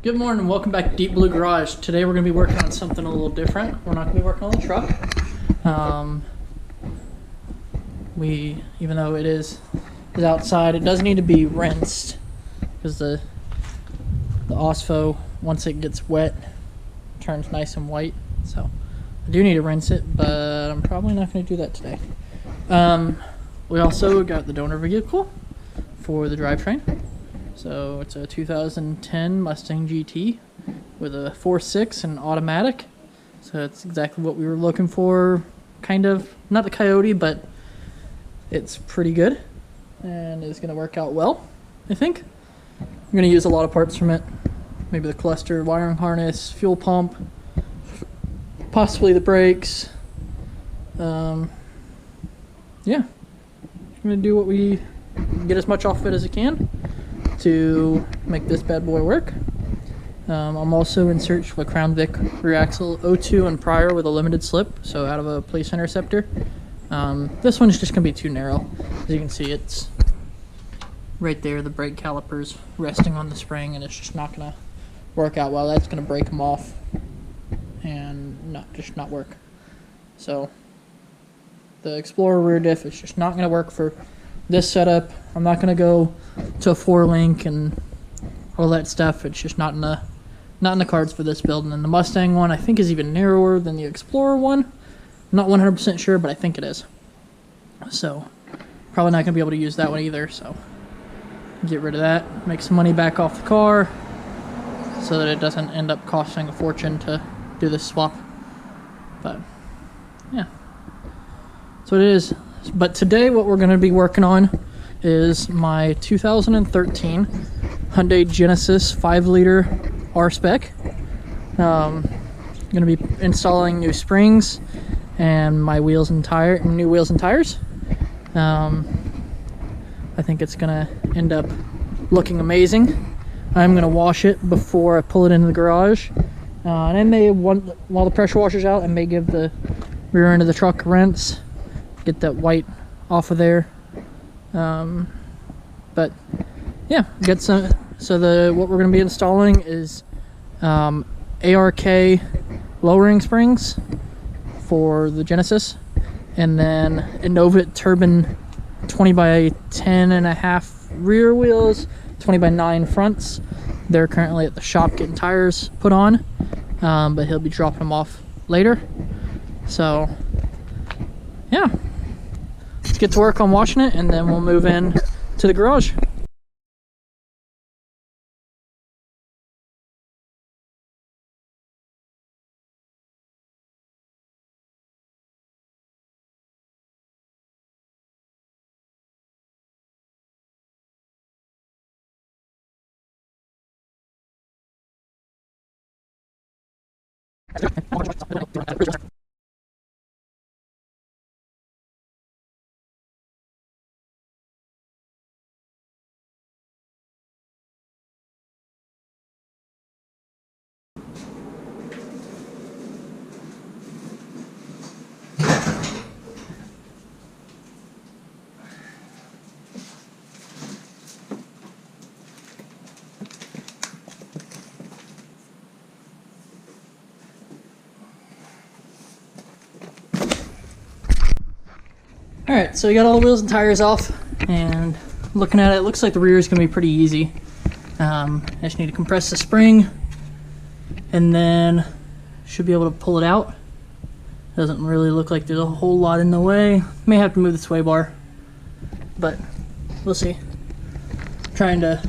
Good morning, welcome back to Deep Blue Garage. Today we're going to be working on something a little different. We're not going to be working on the truck. Even though it is outside, it does need to be rinsed because the OSFO, once it gets wet, turns nice and white. So I do need to rinse it, but I'm probably not going to do that today. We also got the donor vehicle for the drivetrain. So it's a 2010 Mustang GT with a 4.6 and automatic. So it's exactly what we were looking for, kind of. Not the Coyote, but it's pretty good and it's going to work out well, I think. I'm going to use a lot of parts from it. Maybe the cluster, wiring harness, fuel pump, possibly the brakes. Yeah. I'm going to do what we get as much off of it as I can to make this bad boy work. I'm also in search of a Crown Vic rear axle 02 and prior with a limited slip, so out of a place interceptor. This one's just going to be too narrow. As you can see, it's right there, the brake calipers resting on the spring, and it's just not going to work out well. That's going to break them off and not work. So the Explorer rear diff is just not going to work for this setup. I'm not going to go to a 4-link and all that stuff. It's just not in the cards for this build. And then the Mustang one I think is even narrower than the Explorer one. I'm not 100% sure, but I think it is. So probably not going to be able to use that one either. So get rid of that. Make some money back off the car so that it doesn't end up costing a fortune to do this swap. But yeah, that's what it is. But today what we're going to be working on is my 2013 Hyundai Genesis 5-liter R-Spec. I'm going to be installing new springs and my new wheels and tires. I think it's going to end up looking amazing. I'm going to wash it before I pull it into the garage. And I may, while the pressure washer's out, I may give the rear end of the truck a rinse. Get that white off of there. But yeah, get some. So what we're going to be installing is ARK lowering springs for the Genesis, and then Innovit Turbine 20 by 10.5 rear wheels, 20 by 9 fronts. They're currently at the shop getting tires put on, but he'll be dropping them off later. So yeah, let's get to work on washing it, and then we'll move in to the garage. Alright, so we got all the wheels and tires off, and looking at it, it looks like the rear is going to be pretty easy. I just need to compress the spring, and then should be able to pull it out. Doesn't really look like there's a whole lot in the way. May have to move the sway bar, but we'll see. Trying to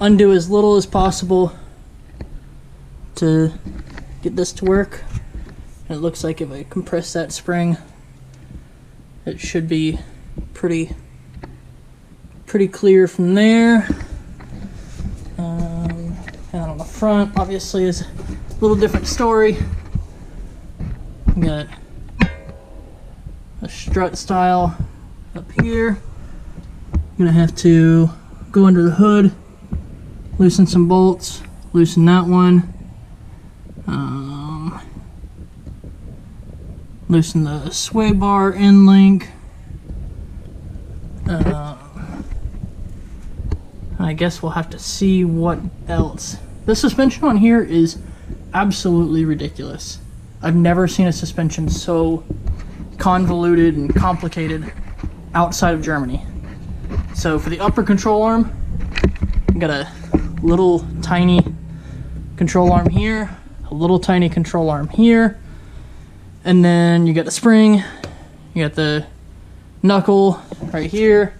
undo as little as possible to get this to work. And it looks like if I compress that spring, it should be pretty clear from there. And on the front, obviously, is a little different story. We got a strut style up here. I'm gonna have to go under the hood, loosen some bolts, loosen that one. Loosen the sway bar end link. I guess we'll have to see what else the suspension on here is absolutely ridiculous. I've never seen a suspension so convoluted and complicated outside of Germany. So for the upper control arm, you got a little tiny control arm here, a little tiny control arm here, and then you got the spring, you got the knuckle right here,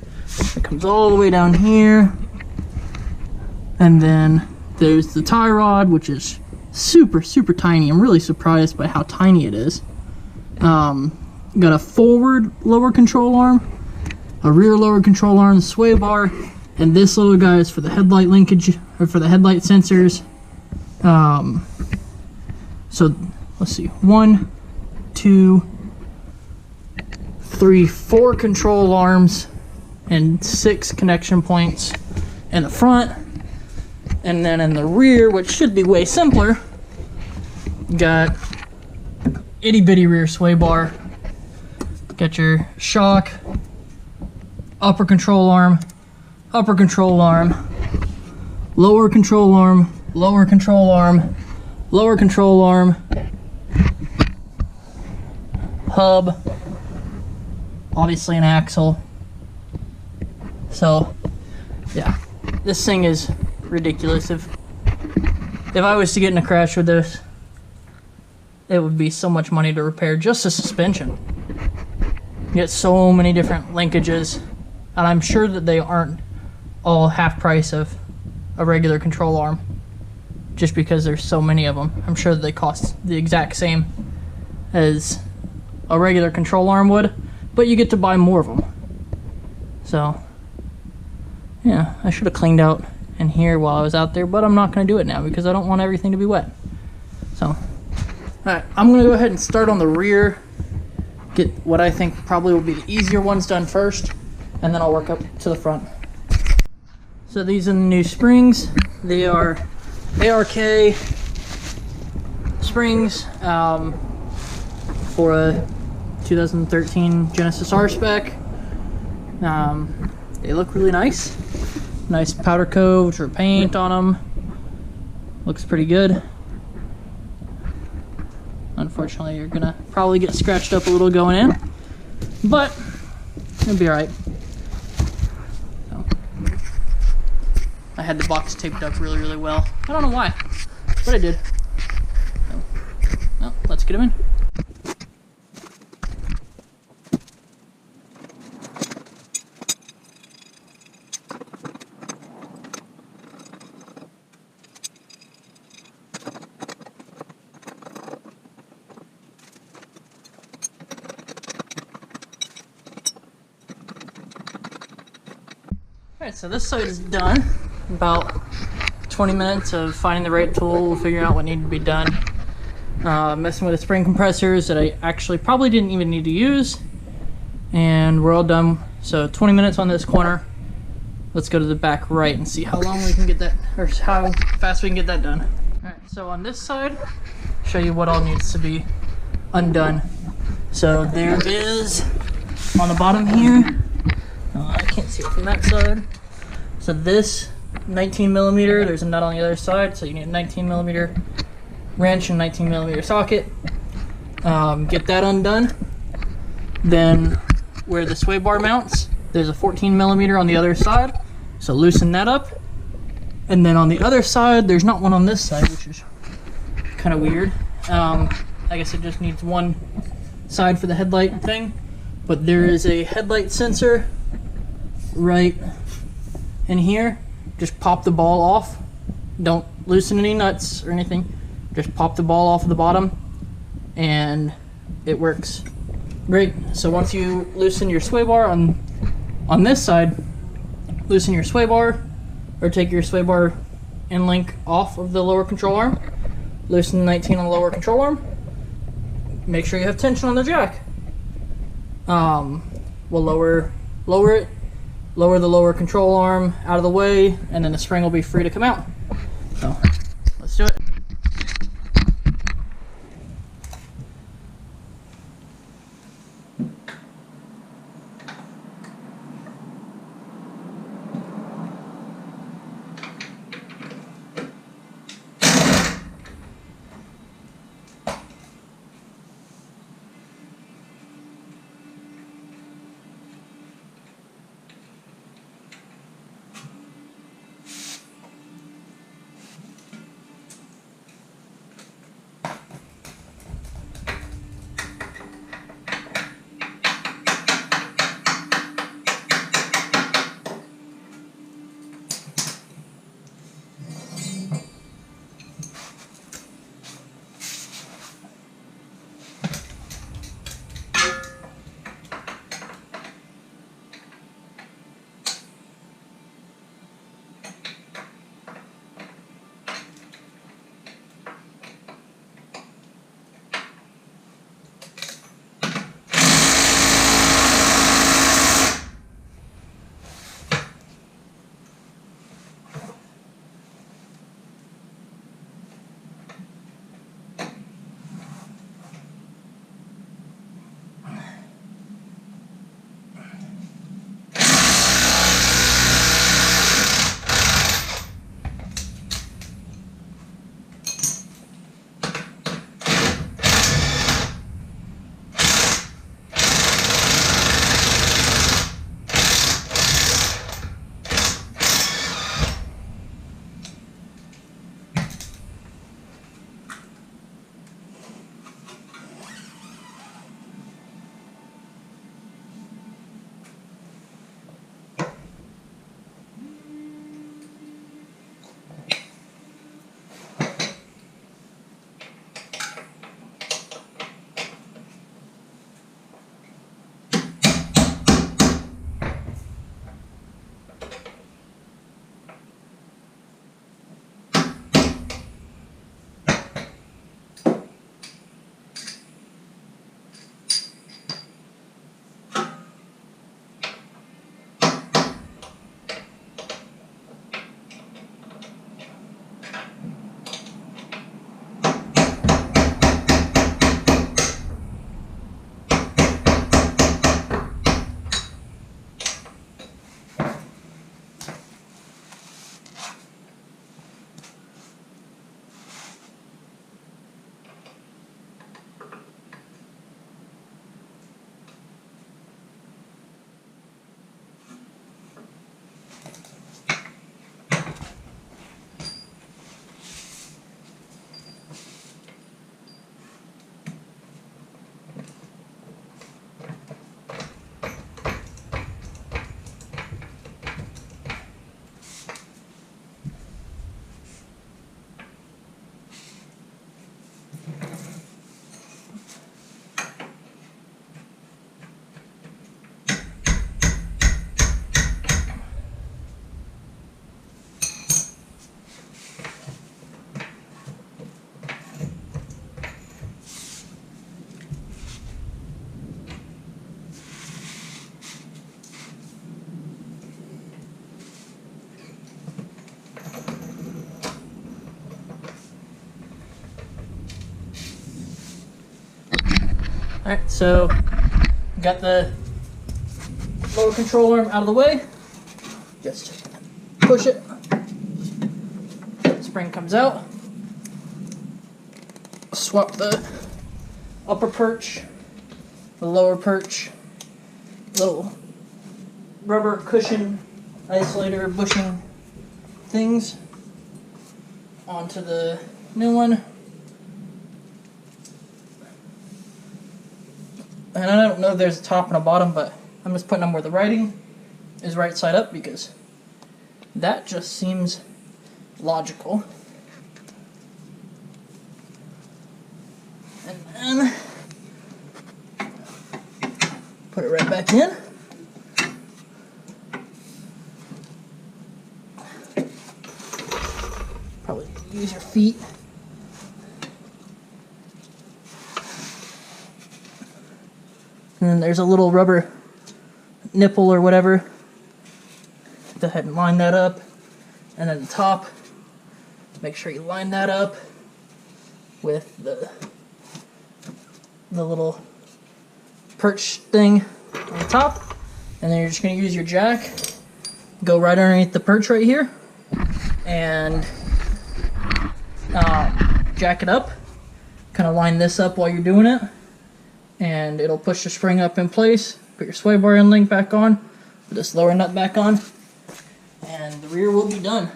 it comes all the way down here, and then there's the tie rod, which is super tiny. I'm really surprised by how tiny it is. Got a forward lower control arm, a rear lower control arm, sway bar, and this little guy is for the headlight linkage, or for the headlight sensors. So let's see, 1, 2, 3, 4 control arms and 6 connection points in the front. And then in the rear, which should be way simpler, got itty bitty rear sway bar, got your shock, upper control arm, lower control arm, lower control arm, hub, obviously an axle. So yeah, this thing is ridiculous. If I was to get in a crash with this, it would be so much money to repair just the suspension. You get so many different linkages, and I'm sure that they aren't all half price of a regular control arm, just because there's so many of them. I'm sure that they cost the exact same as a regular control arm would, but you get to buy more of them. So yeah, I should have cleaned out in here while I was out there, but I'm not going to do it now because I don't want everything to be wet. So alright, I'm going to go ahead and start on the rear, get what I think probably will be the easier ones done first, and then I'll work up to the front. So these are the new springs. They are ARK springs for a 2013 Genesis R-Spec. They look really nice. Nice powder coat or paint on them. Looks pretty good. Unfortunately, you're gonna probably get scratched up a little going in, but it'll be alright. So, I had the box taped up really well. I don't know why, but I did. So, well, let's get them in. Alright, so this side is done. About 20 minutes of finding the right tool, figuring out what needed to be done. Messing with the spring compressors that I actually probably didn't even need to use. And we're all done. So 20 minutes on this corner. Let's go to the back right and see how long we can get that, or how fast we can get that done. Alright, so on this side, show you what all needs to be undone. So there is, on the bottom here, I can't see it from that side. So this 19 millimeter, there's a nut on the other side, so you need a 19 millimeter wrench and 19 millimeter socket. Get that undone. Then where the sway bar mounts, there's a 14 millimeter on the other side, so loosen that up. And then on the other side, there's not one on this side, which is kind of weird. I guess it just needs one side for the headlight thing, but there is a headlight sensor right in here. Just pop the ball off. Don't loosen any nuts or anything. Just pop the ball off the bottom and it works great. So once you loosen your sway bar on this side, loosen your sway bar, or take your sway bar end link off of the lower control arm, loosen the 19 on the lower control arm, make sure you have tension on the jack. We'll lower it, lower the lower control arm out of the way, and then the spring will be free to come out. So let's do it. Alright, so got the lower control arm out of the way. Just push it. Spring comes out. Swap the upper perch, the lower perch, little rubber cushion isolator bushing things onto the new one. And I don't know if there's a top and a bottom, but I'm just putting them where the writing is right side up because that just seems logical. And then put it right back in. Probably use your feet. And then there's a little rubber nipple or whatever. Go ahead and line that up. And then the top, make sure you line that up with the little perch thing on the top. And then you're just going to use your jack, go right underneath the perch right here, and jack it up. Kind of line this up while you're doing it, and it'll push the spring up in place. Put your sway bar end link back on, put this lower nut back on, and the rear will be done.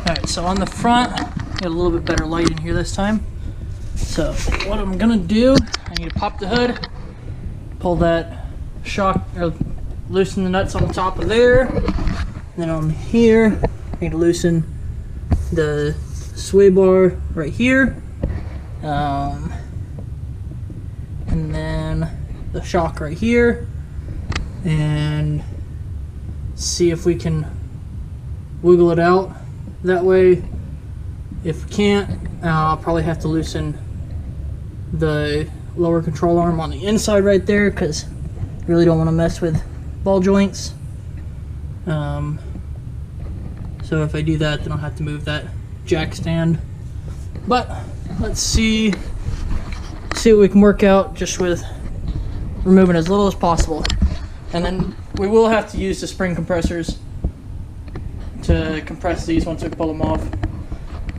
Alright, so on the front, get a little bit better light in here this time. So what I'm gonna do, I need to pop the hood, pull that shock, or loosen the nuts on the top of there. Then on here, I need to loosen the sway bar right here. And then the shock right here. And see if we can wiggle it out that way. If we can't, I'll probably have to loosen the lower control arm on the inside right there, because I really don't want to mess with ball joints. So if I do that, then I'll have to move that jack stand. But let's see what we can work out just with removing as little as possible. And then we will have to use the spring compressors to compress these once we pull them off.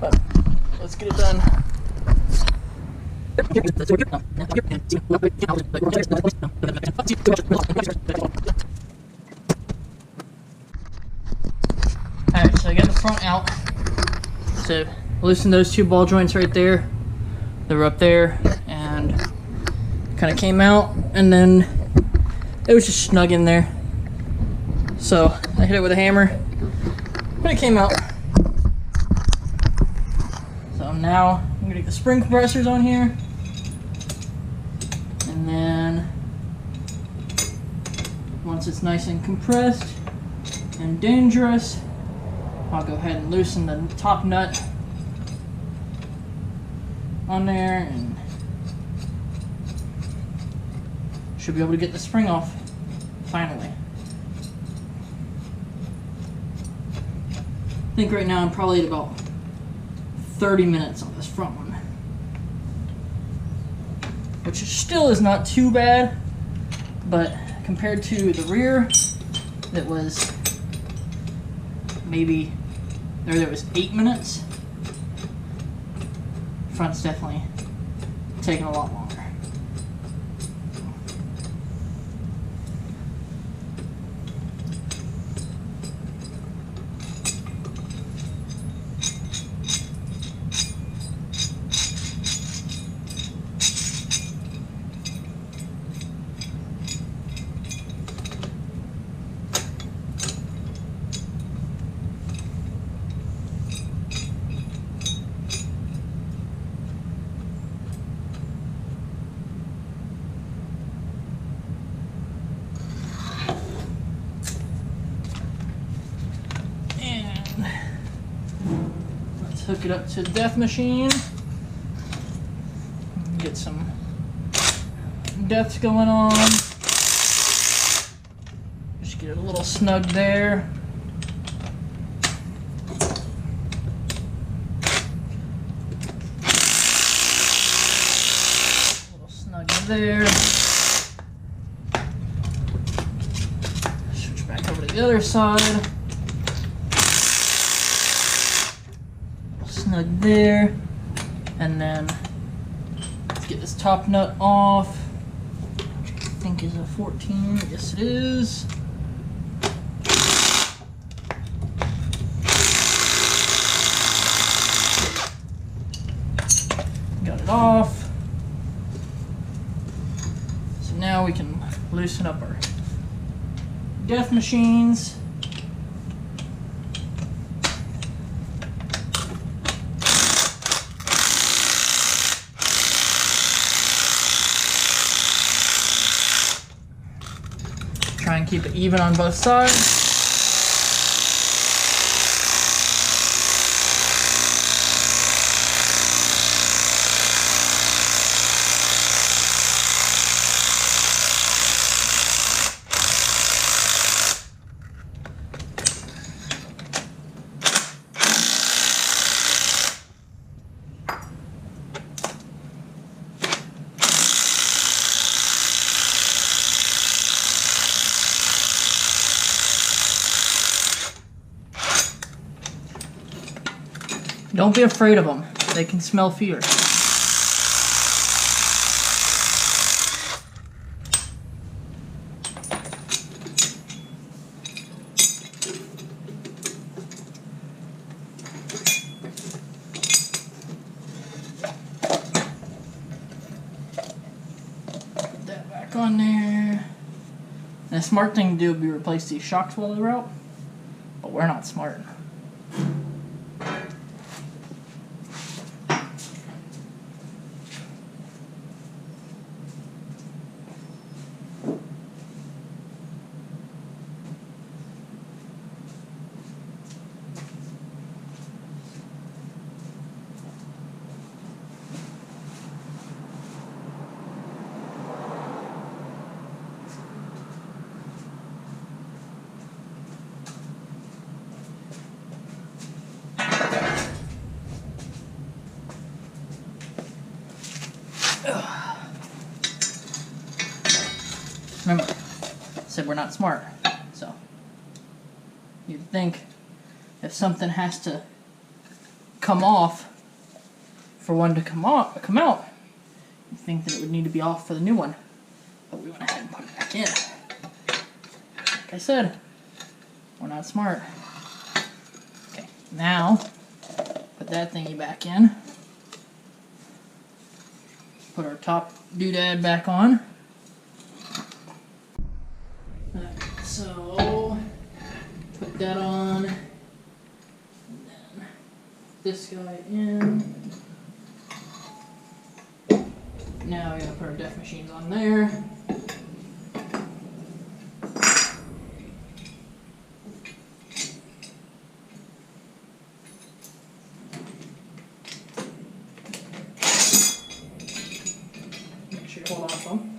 But let's get it done. Alright, so I got the front out. So loosen those two ball joints right there. They were up there and kind of came out, and then it was just snug in there. So I hit it with a hammer and it came out. So now I'm gonna get the spring compressors on here, and then once it's nice and compressed and dangerous, I'll go ahead and loosen the top nut on there, and should be able to get the spring off finally. I think right now I'm probably at about 30 minutes on this front one, which still is not too bad, but compared to the rear, it was maybe, there was 8 minutes. Front's definitely taking a lot longer. Hook it up to the death machine. Get some deaths going on. Just get it a little snug there. A little snug there. Switch back over to the other side. Snug there, and then let's get this top nut off, which I think is a 14. Yes, it is. Got it off. So now we can loosen up our death machines. Try and keep it even on both sides. Don't be afraid of them. They can smell fear. on there. And a smart thing to do would be replace these shocks while they're out, but we're not smart. Remember, I said we're not smart, so you'd think if something has to come off for one to come out, you'd think that it would need to be off for the new one, but we went ahead and put it back in. Like I said, we're not smart. Okay, now put that thingy back in. Put our top doodad back on. So, put that on, and then this guy in. Now we're going to put our def machines on there. Make sure you hold on to them.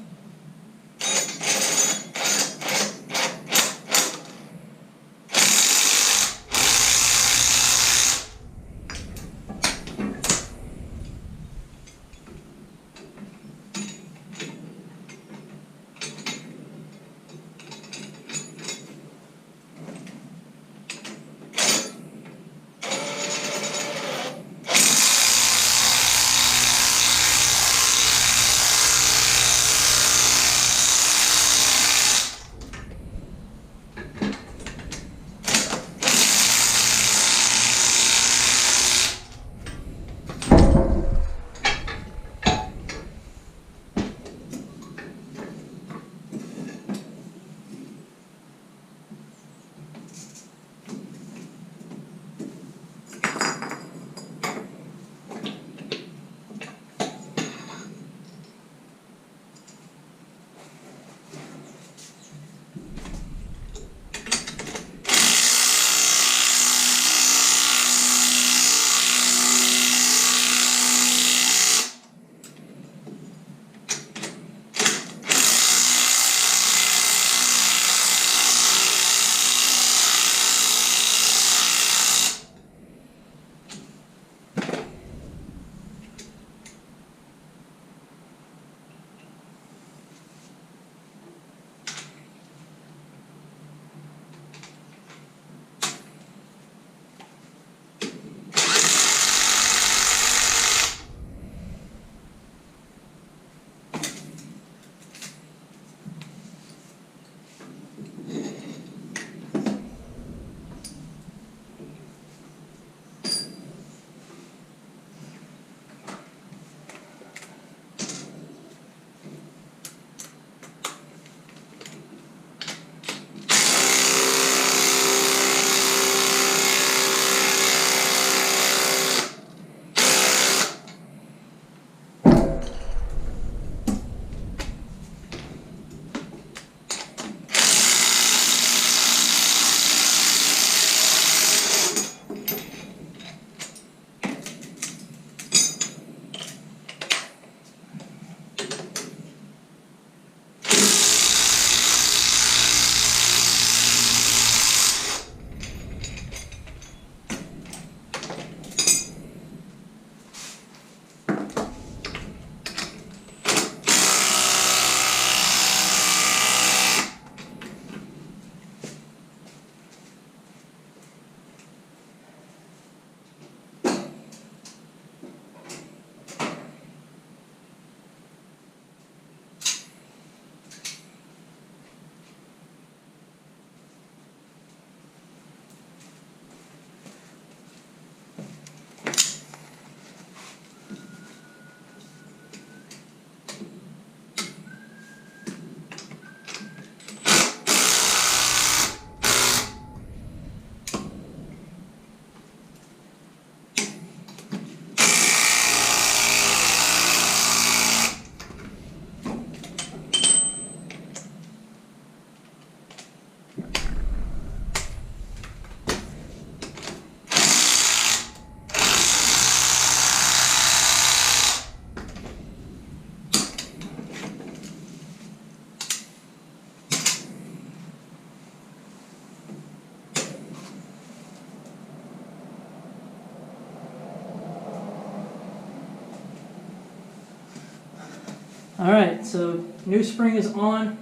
All right, so new spring is on.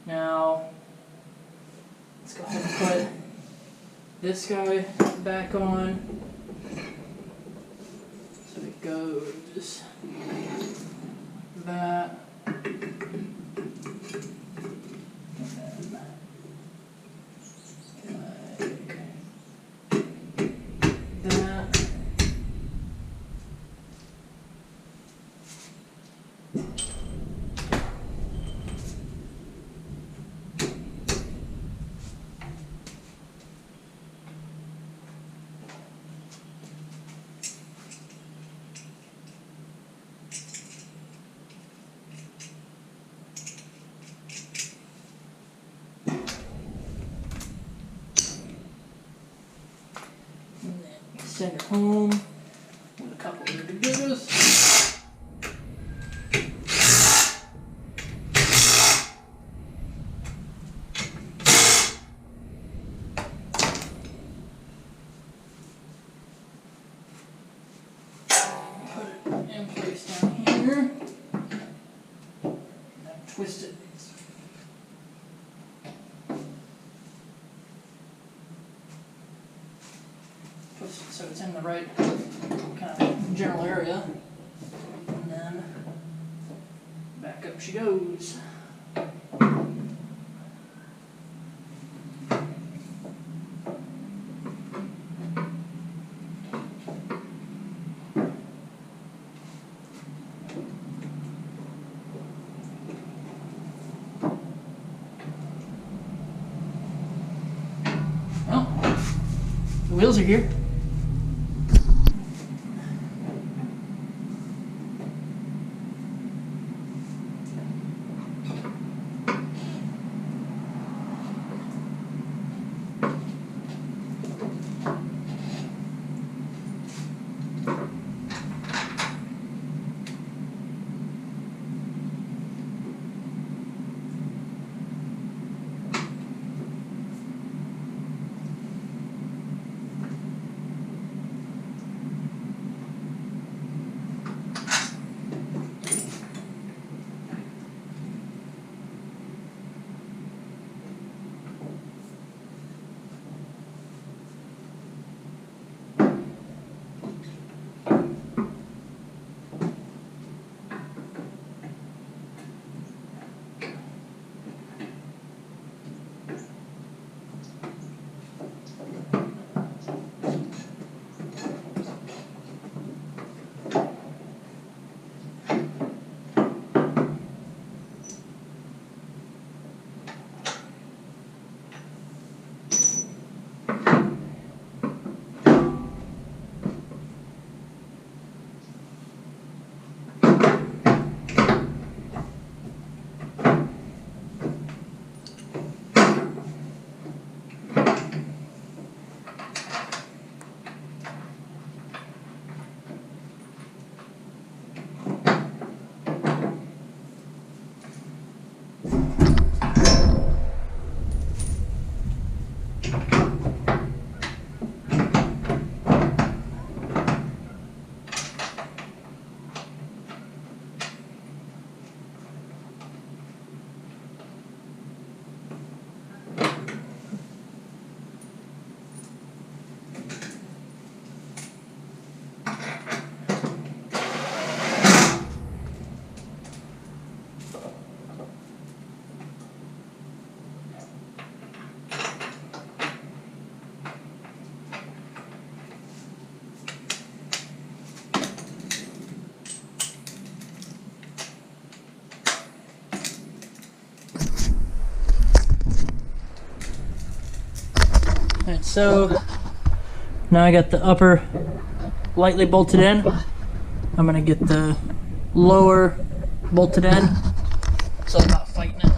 Now, let's go ahead and put this guy back on. So it goes that. Send it home with a couple of good-to-goes. Put it in place down here. And twist it. So it's in the right kind of general area, and then back up she goes. Well, the wheels are here. Alright, so now I got the upper lightly bolted in. I'm gonna get the lower bolted in, so I'm not fighting it.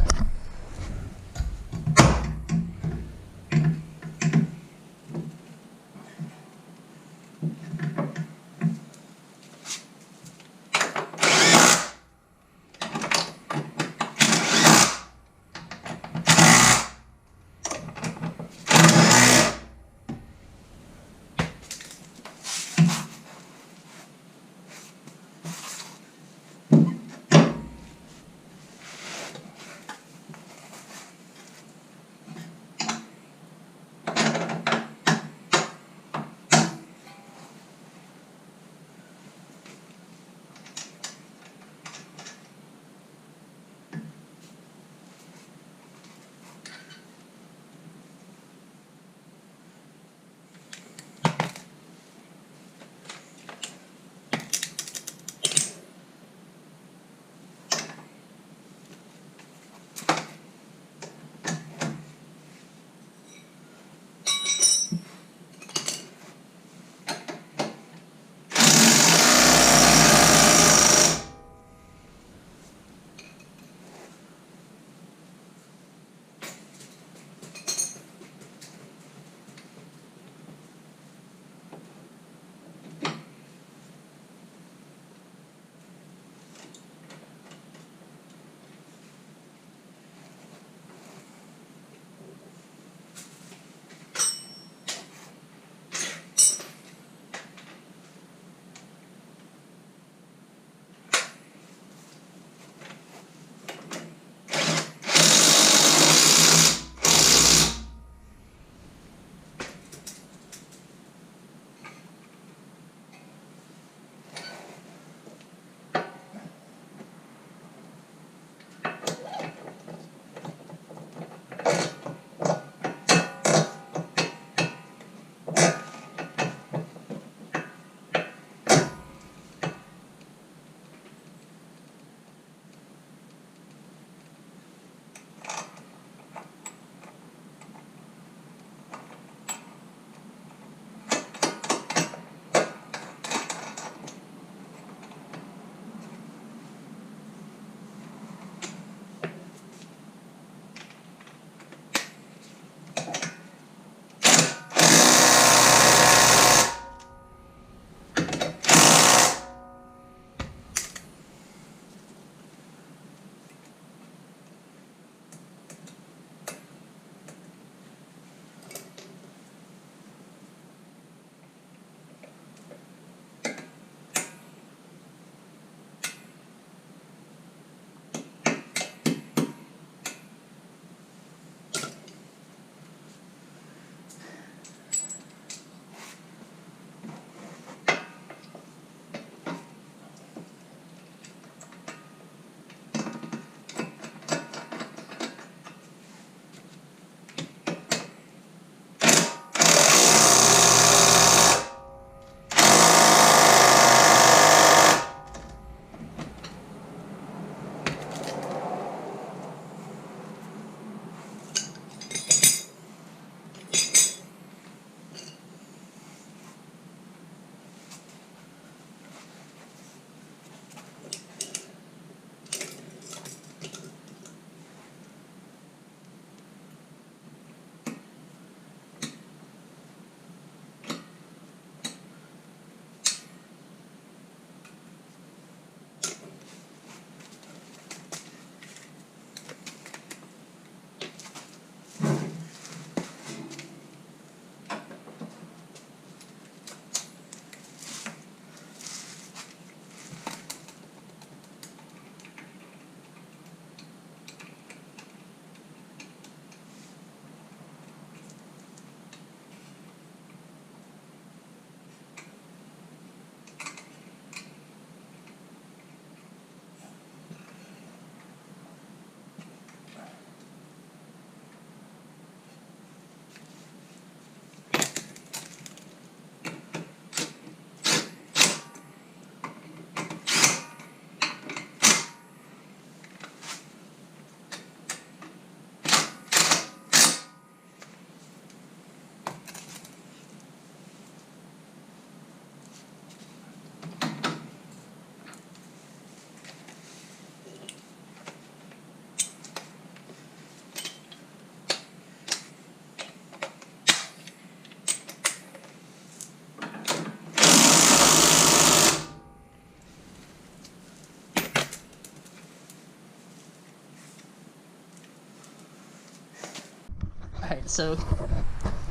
Alright, so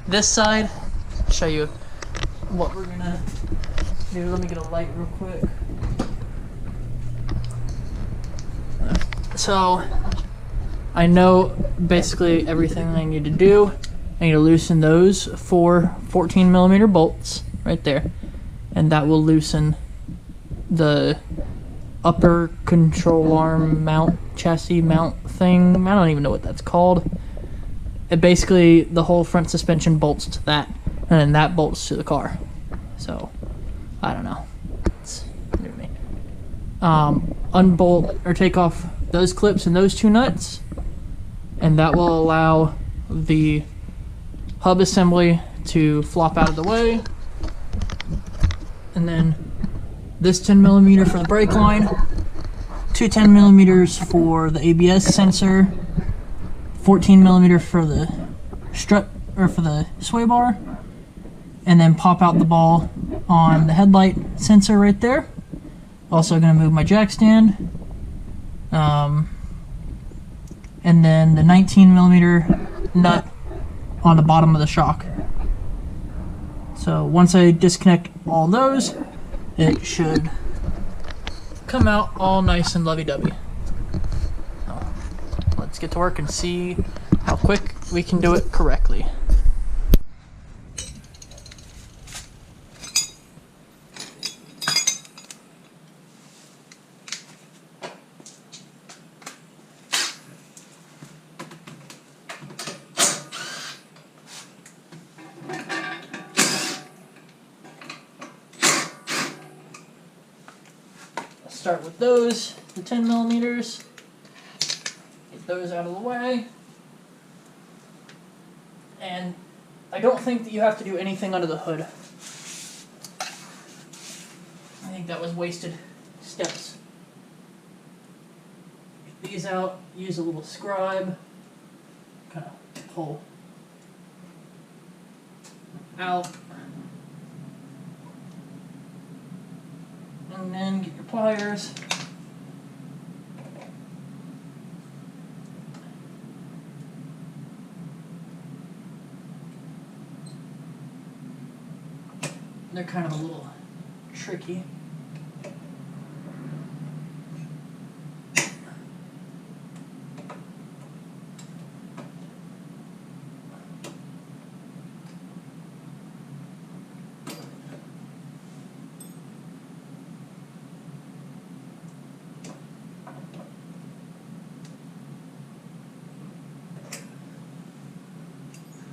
this side, show you what we're gonna do. Let me get a light real quick. So I know basically everything I need to do. I need to loosen those 4 14mm bolts right there, and that will loosen the upper control arm mount, chassis mount thing. I don't even know what that's called. It basically, the whole front suspension bolts to that, and then that bolts to the car. So I don't know, it's new to me. Unbolt or take off those clips and those 2 nuts, and that will allow the hub assembly to flop out of the way. And then this 10mm for the brake line, 2 10mm for the ABS sensor, 14mm for the strut or for the sway bar, and then pop out the ball on the headlight sensor right there. Also going to move my jack stand. And then the 19mm nut on the bottom of the shock. So once I disconnect all those, it should come out all nice and lovey-dovey. So let's get to work and see how quick we can do it correctly. Start with those, the 10mm, get those out of the way, and I don't think that you have to do anything under the hood. I think that was wasted steps. Get these out, use a little scribe, kind of pull out. And then get your pliers. They're kind of a little tricky.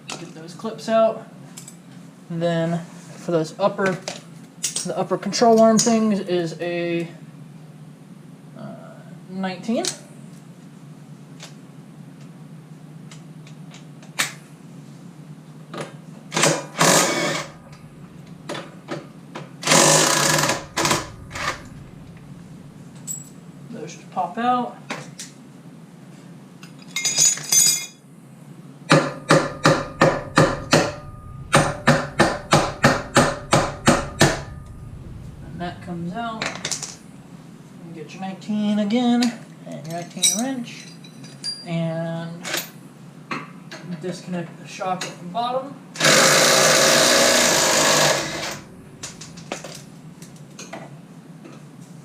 Get those clips out, and then for those the upper control arm things is a 19. Those just pop out. That comes out. You get your 19 again, and your 19 wrench, and disconnect the shock at the bottom.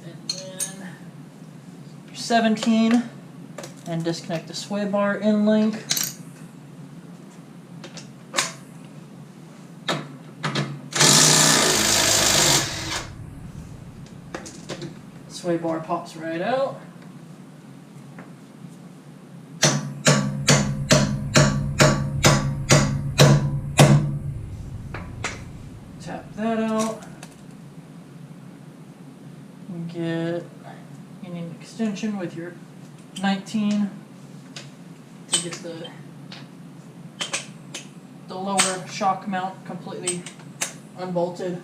And then your 17, and disconnect the sway bar in link. Sway bar pops right out. Tap that out. You need an extension with your 19 to get the lower shock mount completely unbolted.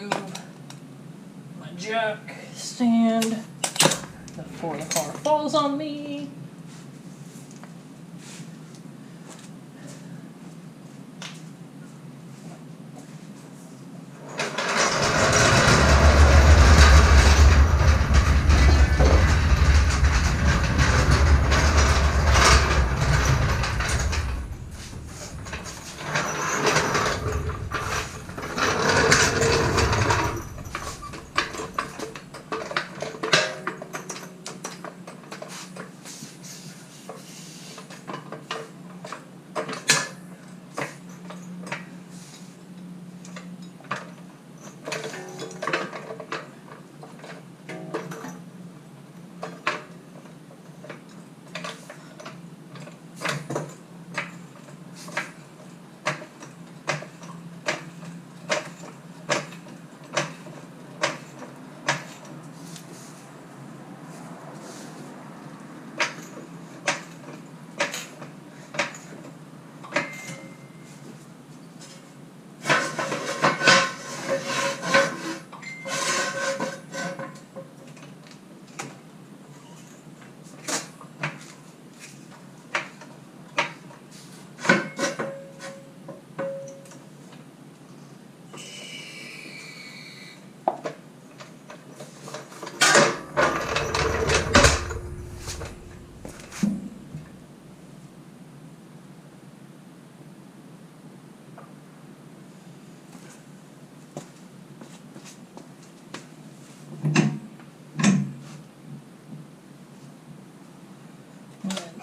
remove my jack stand before the car falls on me.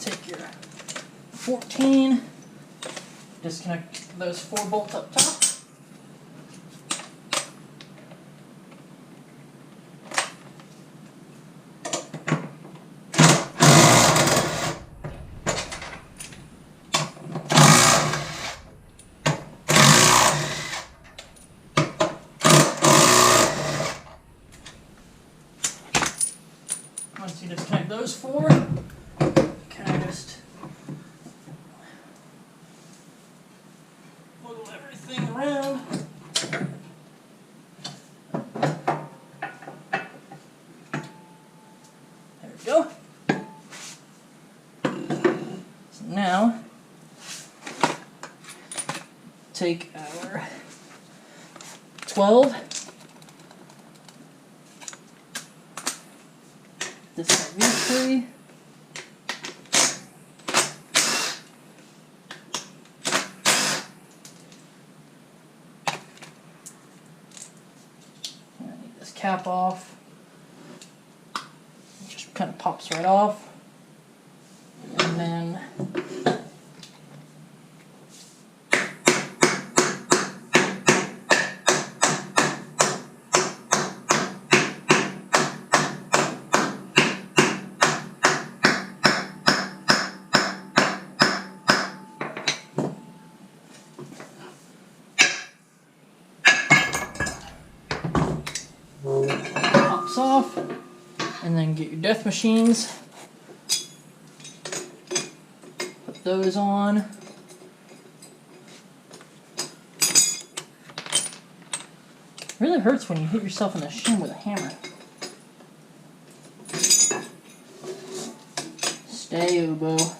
Take your 14, disconnect those 4 bolts up top. Once you disconnect those 4, just wiggle everything around. There we go. So now, take our 12, this V3. Cap off. It just kind of pops right off. And then pops off, and then get your death machines, put those on. It really hurts when you hit yourself in the shin with a hammer. Stay, Ubo.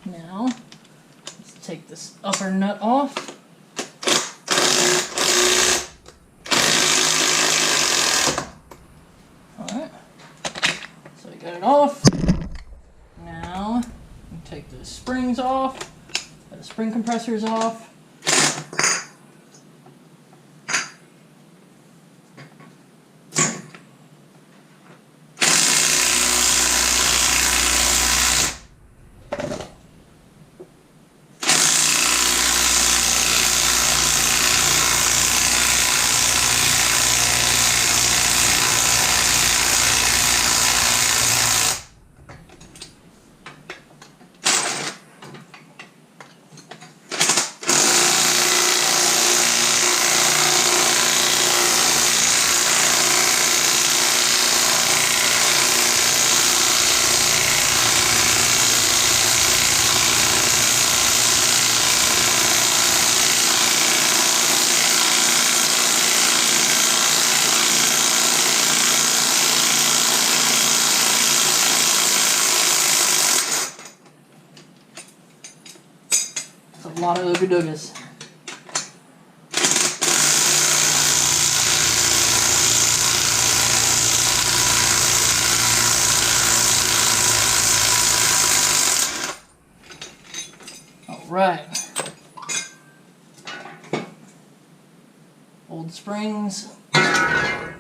Now, let's take this upper nut off. Alright, so we got it off. Now, we take the springs off, the spring compressors off. lot of ooga-doogas. Alright. Old springs are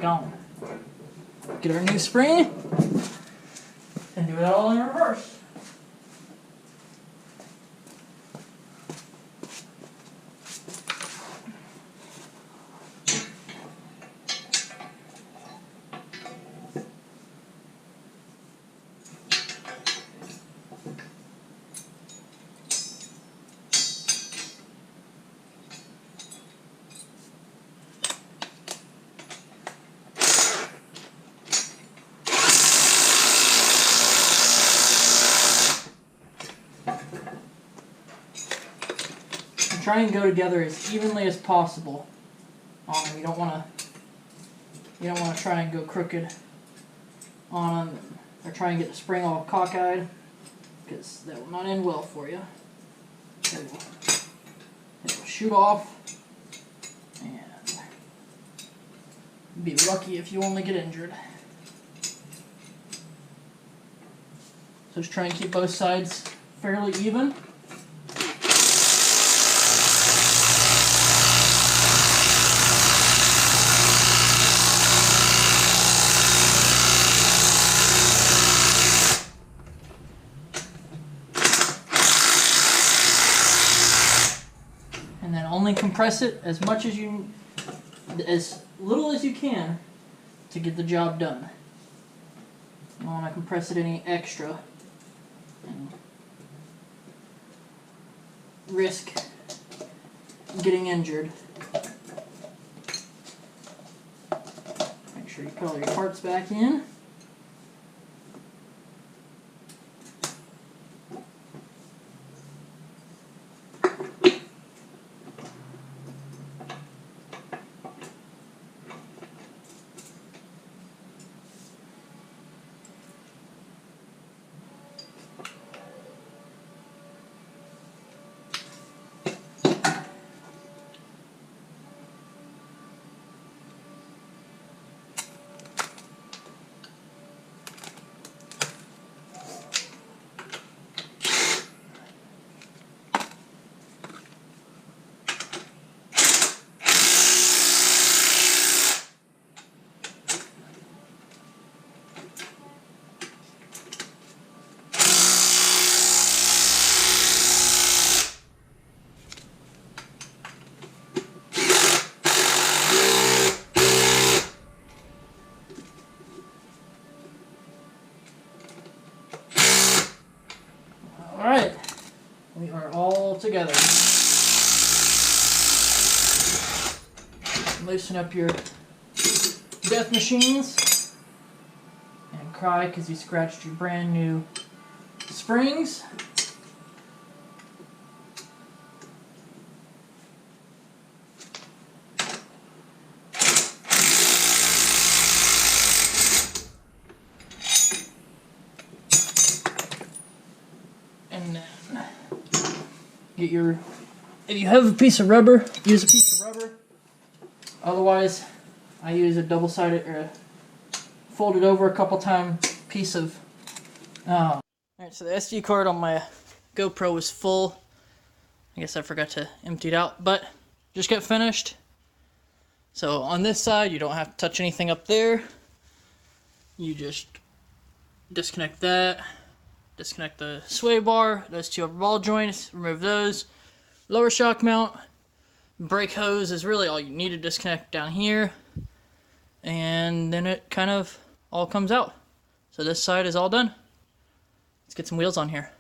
gone. Get our new spring and do it all in reverse. Try and go together as evenly as possible. You don't want to try and go crooked on them, or try and get the spring all cockeyed, because that will not end well for you. It will shoot off, and be lucky if you only get injured. So just try and keep both sides fairly even. And then only compress it as little as you can to get the job done. You don't want to compress it any extra and risk getting injured. Make sure you put all your parts back in. Alright, we are all together. Loosen up your death machines and cry because you scratched your brand new springs. And then get your, if you have a piece of rubber, use a piece of rubber. Otherwise, I use a double-sided or a folded over a couple times piece of. Alright, so the SD card on my GoPro was full. I guess I forgot to empty it out, but just got finished. So on this side, you don't have to touch anything up there. You just disconnect that. Disconnect the sway bar, those two upper ball joints, remove those. Lower shock mount, brake hose is really all you need to disconnect down here. And then it kind of all comes out. So this side is all done. Let's get some wheels on here.